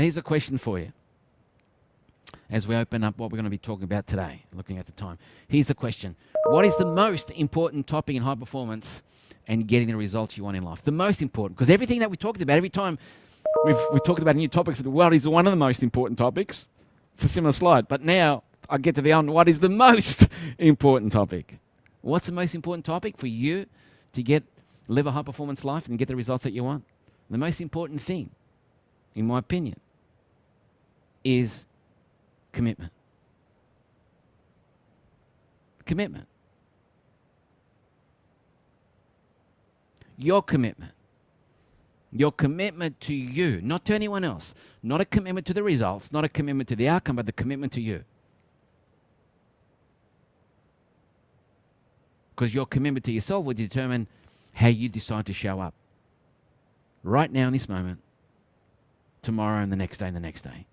here's a question for you. As we open up what we're going to be talking about today, looking at the time. Here's the question. What is the most important topic in high performance and getting the results you want in life? The most important, because everything that we talked about, every time we've talked about new topics, what is one of the most important topics? It's a similar slide. But now I get to the what is the most important topic? What's the most important topic for you to live a high performance life and get the results that you want? The most important thing, in my opinion, is commitment. Commitment. Your commitment. Your commitment to you, not to anyone else. Not a commitment to the results, not a commitment to the outcome, but the commitment to you. Because your commitment to yourself will determine how you decide to show up. Right now in this moment, tomorrow and the next day and the next day.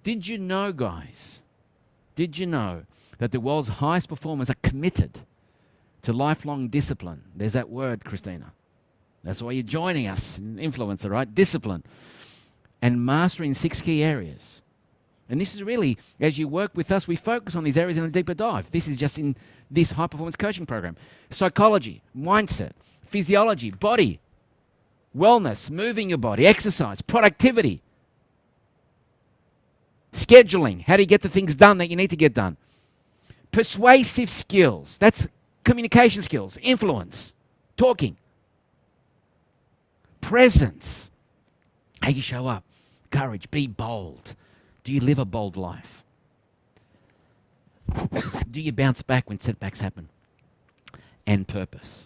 Did you know, guys, that the world's highest performers are committed to lifelong discipline? There's that word, Christina. That's why you're joining us in Influencer, right? Discipline. And mastering 6 key areas. And this is really, as you work with us, we focus on these areas in a deeper dive. This is just in this high-performance coaching program. Psychology, mindset, physiology, body, wellness, moving your body, exercise, productivity, scheduling. How do you get the things done that you need to get done? Persuasive skills. That's communication skills, influence, talking. Presence. How you show up. Courage. Be bold. Do you live a bold life? Do you bounce back when setbacks happen? And purpose.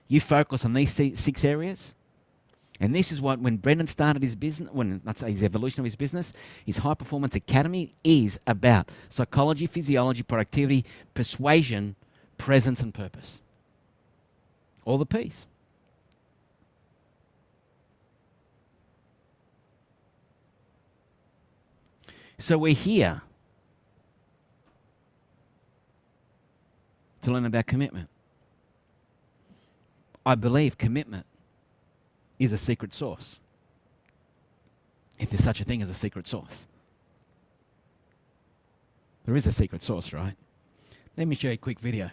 You focus on these 6 areas. And this is what, when Brendan started his business, his evolution of his business, his High Performance Academy is about psychology, physiology, productivity, persuasion, presence, and purpose. All the P's. So we're here to learn about commitment. I believe commitment is a secret sauce. If there's such a thing as a secret sauce. There is a secret sauce, right? Let me show you a quick video.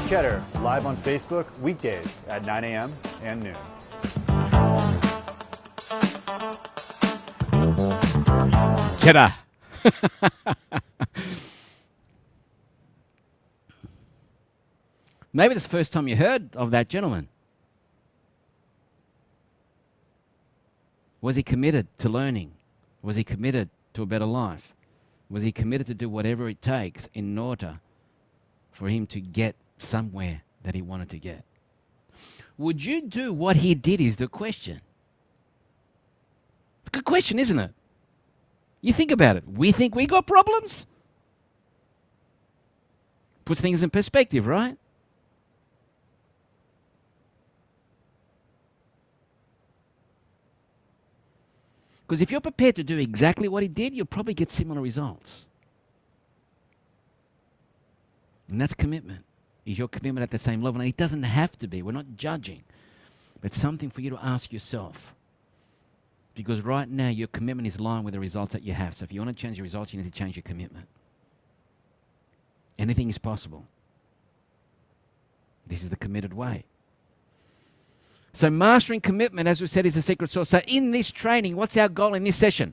Cheddar, live on Facebook, weekdays at 9 a.m. and noon. Cheddar. Maybe this is the first time you heard of that gentleman. Was he committed to learning? Was he committed to a better life? Was he committed to do whatever it takes in order for him to get somewhere that he wanted to get? Would you do what he did is the question. It's a good question, isn't it? You think about it. We think we got problems? Puts things in perspective, right? Because if you're prepared to do exactly what he did, you'll probably get similar results. And that's commitment. Is your commitment at the same level? And it doesn't have to be. We're not judging. But something for you to ask yourself. Because right now, your commitment is aligned with the results that you have. So if you want to change your results, you need to change your commitment. Anything is possible. This is the committed way. So mastering commitment, as we said, is the secret sauce. So in this training, what's our goal in this session?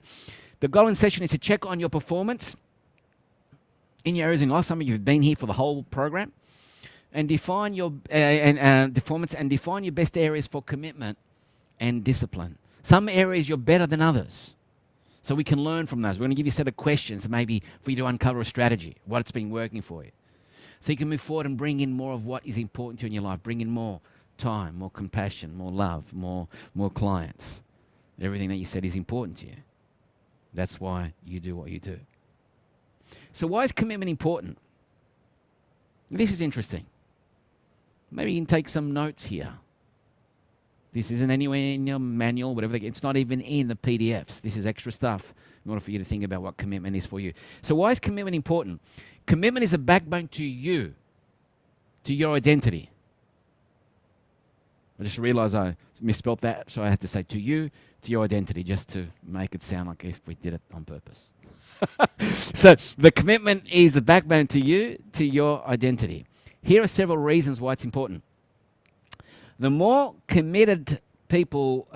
The goal in session is to check on your performance in your areas in life. Some of you have been here for the whole program. And define your performance and define your best areas for commitment and discipline. Some areas you're better than others. So we can learn from those. We're going to give you a set of questions maybe for you to uncover a strategy, what's been working for you. So you can move forward and bring in more of what is important to you in your life. Bring in more time, more compassion, more love, more clients. Everything that you said is important to you. That's why you do what you do. So why is commitment important? This is interesting. Maybe you can take some notes here. This isn't anywhere in your manual, whatever. It's not even in the PDFs. This is extra stuff in order for you to think about what commitment is for you. So why is commitment important? Commitment is a backbone to you, to your identity. I just realized I misspelled that, so I had to say to you, to your identity, just to make it sound like if we did it on purpose. So the commitment is the backbone to you, to your identity. Here are several reasons why it's important. The more committed people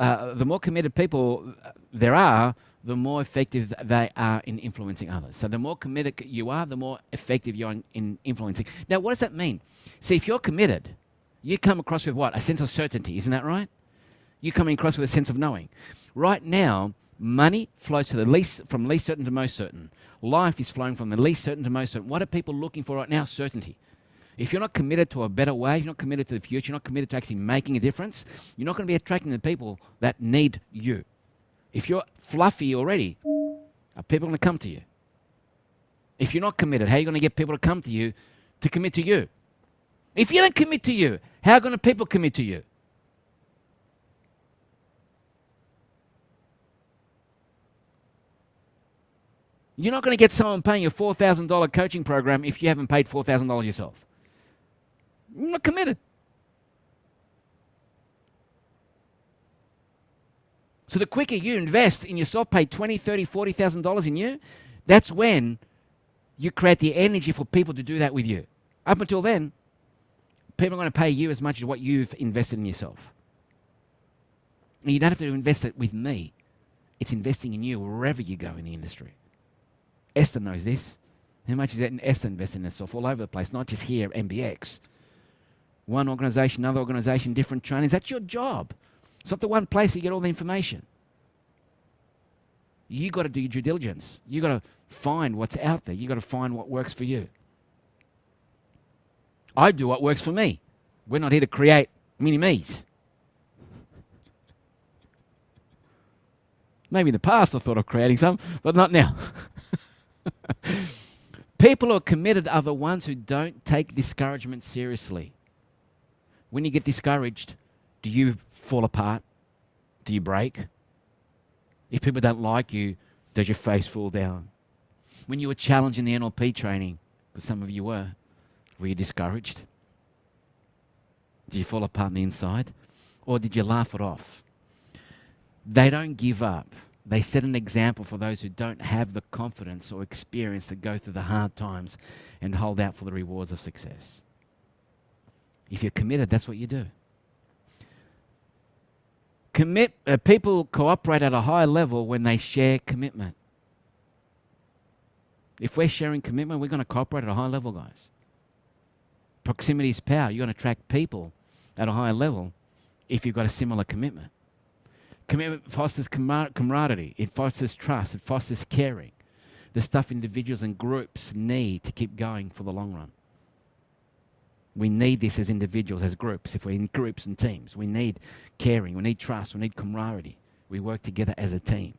there are, the more effective they are in influencing others. So the more committed you are, the more effective you are in influencing. Now, what does that mean? See, if you're committed, you come across with what? A sense of certainty, isn't that right? You come across with a sense of knowing. Right now, money flows to from least certain to most certain. Life is flowing from the least certain to most certain. What are people looking for right now? Certainty. If you're not committed to a better way, if you're not committed to the future, you're not committed to actually making a difference, you're not going to be attracting the people that need you. If you're fluffy already, are people going to come to you? If you're not committed, how are you going to get people to come to you to commit to you? If you don't commit to you, how are going to people commit to you? You're not going to get someone paying a $4,000 coaching program if you haven't paid $4,000 yourself. You're not committed. So the quicker you invest in yourself, pay $20,000, $30,000, $40,000 in you, that's when you create the energy for people to do that with you. Up until then, people are going to pay you as much as what you've invested in yourself. And you don't have to invest it with me. It's investing in you wherever you go in the industry. Esther knows this. How much is that Esther investing in herself all over the place, not just here at MBX. One organization, another organization, different trainings. That's your job. It's not the one place you get all the information. You got to do your due diligence. You got to find what's out there. You got to find what works for you. I do what works for me. We're not here to create mini-me's. Maybe in the past I thought of creating some, but not now. People who are committed are the ones who don't take discouragement seriously. When you get discouraged, do you fall apart? Do you break? If people don't like you, does your face fall down? When you were challenged in the NLP training, because some of you were you discouraged? Did you fall apart on the inside? Or did you laugh it off? They don't give up. They set an example for those who don't have the confidence or experience to go through the hard times and hold out for the rewards of success. If you're committed, that's what you do. People cooperate at a high level when they share commitment. If we're sharing commitment, we're going to cooperate at a high level, guys. Proximity is power. You're going to attract people at a higher level if you've got a similar commitment. Commitment fosters camaraderie. It fosters trust. It fosters caring. The stuff individuals and groups need to keep going for the long run. We need this as individuals, as groups. If we're in groups and teams, we need caring. We need trust. We need camaraderie. We work together as a team.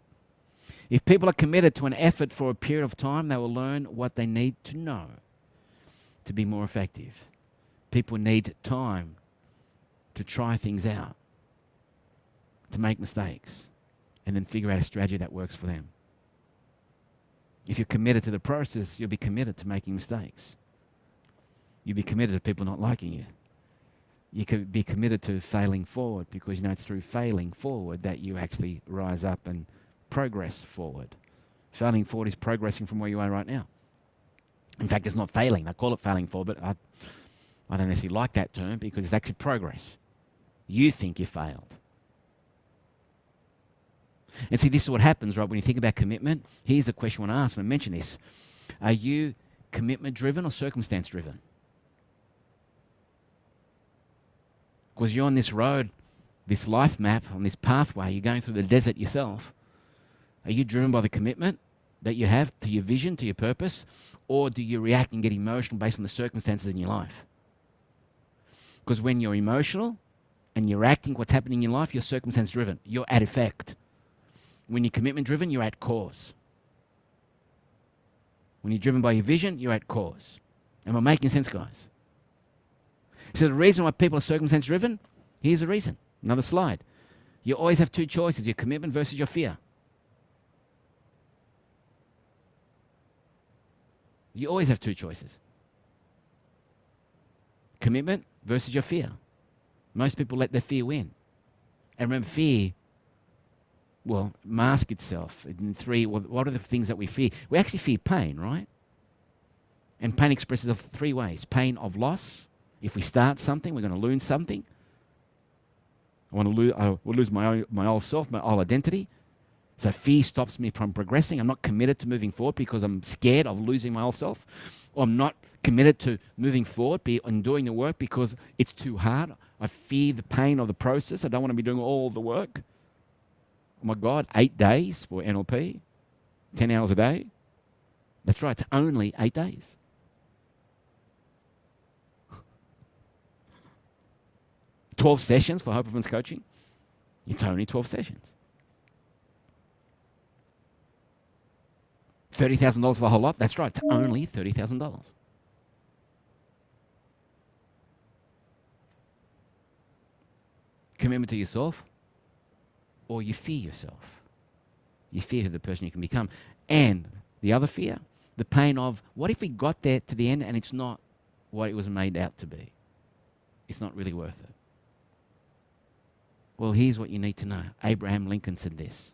If people are committed to an effort for a period of time, they will learn what they need to know to be more effective. People need time to try things out, to make mistakes, and then figure out a strategy that works for them. If you're committed to the process, you'll be committed to making mistakes. You'll be committed to people not liking you. You could be committed to failing forward because you know it's through failing forward that you actually rise up and progress forward. Failing forward is progressing from where you are right now. In fact, it's not failing. They call it failing forward, but I don't necessarily like that term because it's actually progress. You think you failed. And see, this is what happens, right? When you think about commitment, here's the question I want to ask when I mention this. Are you commitment-driven or circumstance-driven? Because you're on this road, this life map, on this pathway, you're going through the desert yourself. Are you driven by the commitment that you have to your vision, to your purpose? Or do you react and get emotional based on the circumstances in your life? Because when you're emotional and you're acting what's happening in your life, you're circumstance-driven. You're at effect. When you're commitment-driven, you're at cause. When you're driven by your vision, you're at cause. Am I making sense, guys? So the reason why people are circumstance-driven, here's the reason. Another slide. You always have two choices, your commitment versus your fear. You always have two choices. Commitment versus your fear. Most people let their fear win. And remember, fear will mask itself in three. Well, what are the things that we fear? We actually fear pain, right? And pain expresses of three ways. Pain of loss. If we start something, we're going to lose something. I will lose my old self, my old identity. So fear stops me from progressing. I'm not committed to moving forward because I'm scared of losing my old self. Or I'm not committed to moving forward and doing the work because it's too hard. I fear the pain of the process. I don't want to be doing all the work. Oh my God, 8 days for NLP, 10 hours a day. That's right, it's only 8 days. $12 sessions for high performance coaching. It's only 12 sessions. $30,000 for the whole lot. That's right, it's only $30,000. Commitment to yourself, or you fear yourself. You fear who the person you can become. And the other fear, the pain of, what if we got there to the end and it's not what it was made out to be? It's not really worth it. Well, here's what you need to know. Abraham Lincoln said this.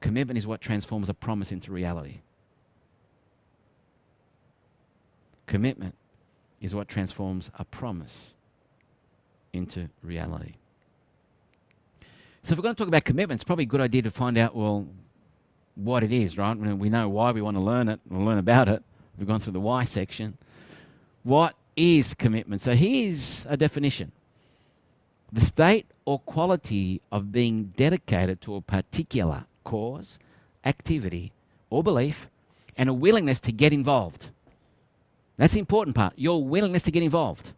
Commitment is what transforms a promise into reality. Commitment is what transforms a promise into reality. So if we're going to talk about commitment, it's probably a good idea to find out, well, what it is, right? We know why we want to learn it, we'll learn about it. We've gone through the why section. What is commitment? So here's a definition. The state or quality of being dedicated to a particular cause, activity, or belief, and a willingness to get involved. That's the important part, your willingness to get involved.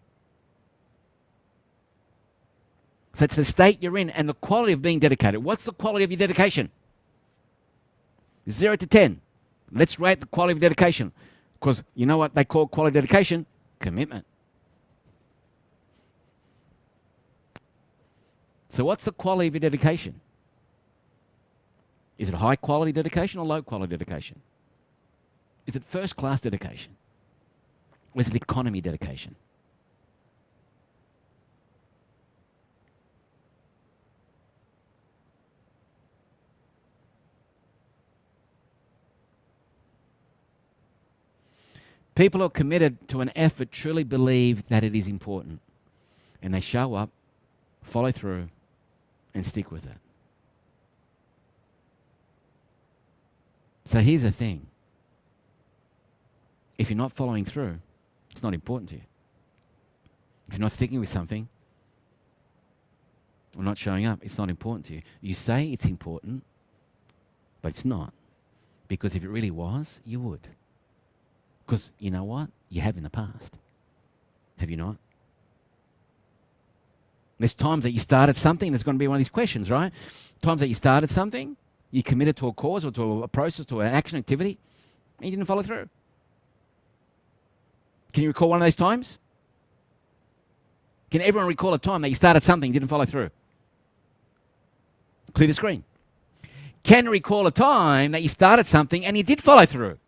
So it's the state you're in and the quality of being dedicated. What's the quality of your dedication? 0 to 10. Let's rate the quality of dedication. Because you know what they call quality dedication? Commitment. So what's the quality of your dedication? Is it high quality dedication or low quality dedication? Is it first class dedication? Or is it economy dedication? People who are committed to an effort truly believe that it is important. and they show up, follow through, and stick with it. So here's the thing. If you're not following through, it's not important to you. If you're not sticking with something or not showing up, it's not important to you. You say it's important, but it's not. Because if it really was, you would. Because you know what? You have in the past. Have you not? There's times that you started something, there's going to be one of these questions, right? Times that you started something, you committed to a cause or to a process, to an action activity, and you didn't follow through. Can you recall one of those times? Can everyone recall a time that you started something and didn't follow through? Clear the screen. Can you recall a time that you started something and you did follow through?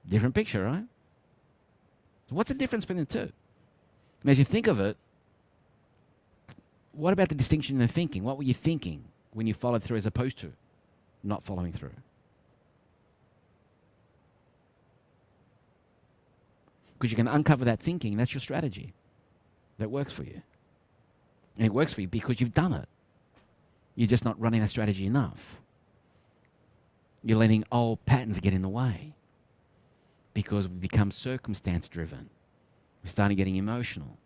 Different picture, right? So what's the difference between the two? And as you think of it, what about the distinction in the thinking? What were you thinking when you followed through as opposed to not following through? Because you can uncover that thinking, that's your strategy. That works for you. And it works for you because you've done it. You're just not running that strategy enough. You're letting old patterns get in the way. Because we become circumstance driven. We're starting getting emotional.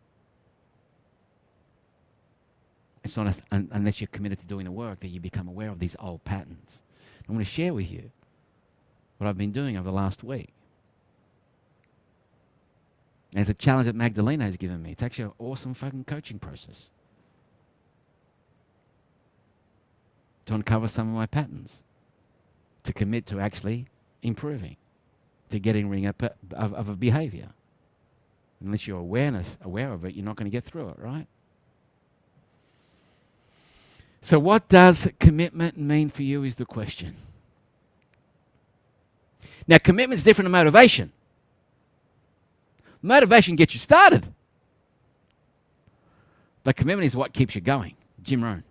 It's not unless you're committed to doing the work that you become aware of these old patterns. I want to share with you what I've been doing over the last week. And it's a challenge that Magdalena has given me. It's actually an awesome fucking coaching process. To uncover some of my patterns. To commit to actually improving. To getting rid of a behavior. Unless you're aware of it, you're not going to get through it, right? So what does commitment mean for you is the question. Now, commitment's different to motivation. Motivation gets you started. But commitment is what keeps you going. Jim Rohn.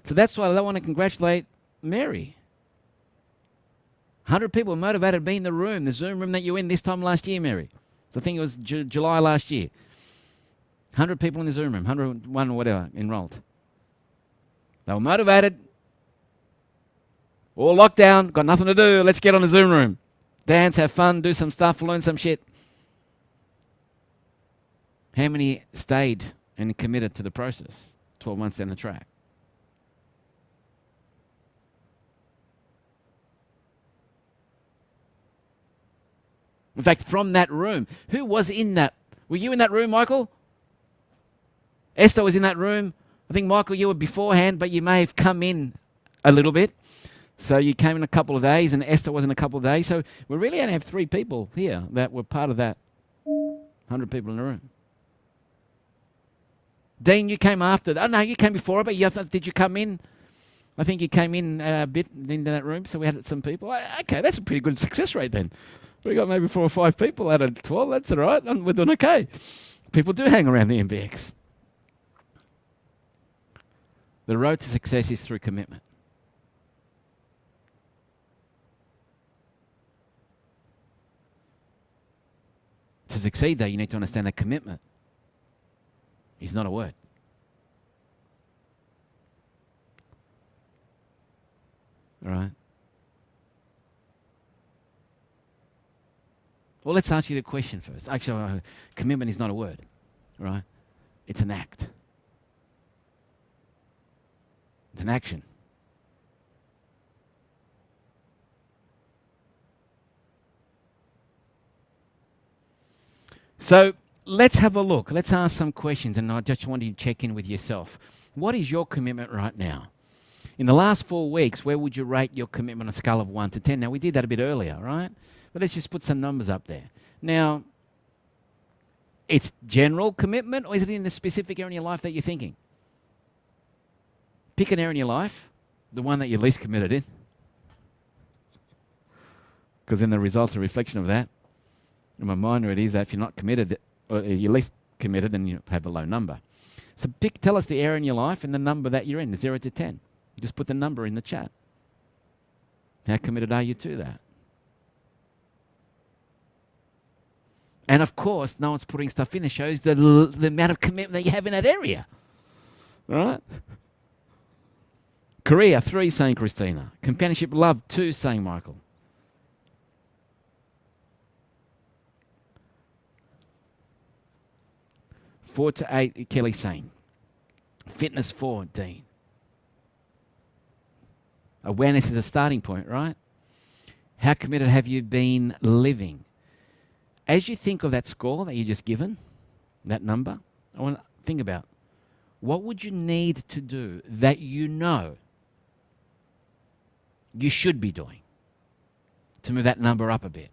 So that's why I want to congratulate Mary. 100 people were motivated to be in the room, the Zoom room that you were in this time last year, Mary. So I think it was July last year. 100 people in the Zoom room, 101 or whatever, enrolled. They were motivated. All locked down, got nothing to do, let's get on the Zoom room. Dance, have fun, do some stuff, learn some shit. How many stayed and committed to the process 12 months down the track? In fact, from that room, who was in that? Were you in that room, Michael? Esther was in that room. I think, Michael, you were beforehand, but you may have come in a little bit. So you came in a couple of days, and Esther was in a couple of days. So we really only have 3 people here that were part of that 100 people in the room. Dean, you came after. Oh, no, you came before it, but did you come in? I think you came in a bit into that room, so we had some people. Okay, that's a pretty good success rate then. We got maybe 4 or 5 people out of 12. That's all right. We're doing okay. People do hang around the MBX. The road to success is through commitment. To succeed, though, you need to understand that commitment is not a word. All right? Well, let's ask you the question first. Actually, commitment is not a word, right? It's an act. It's an action. So let's have a look. Let's ask some questions, and I just want you to check in with yourself. What is your commitment right now? In the last 4 weeks, where would you rate your commitment on a scale of 1 to 10? Now, we did that a bit earlier, right? But let's just put some numbers up there. Now, it's general commitment, or is it in the specific area in your life that you're thinking? Pick an area in your life, the one that you're least committed in. Because then the results are a reflection of that. In my mind, it is that if you're not committed, or you're least committed, then you have a low number. So tell us the area in your life and the number that you're in, 0 to 10. Just put the number in the chat. How committed are you to that? And of course, no one's putting stuff in that shows the amount of commitment that you have in that area. All right? Career, 3, saying Christina. Companionship, love, 2, saying Michael. Four to 8, Kelly saying. Fitness, 4, Dean. Awareness is a starting point, right? How committed have you been living? As you think of that score that you just given, that number, I want to think about what would you need to do that you know you should be doing to move that number up a bit?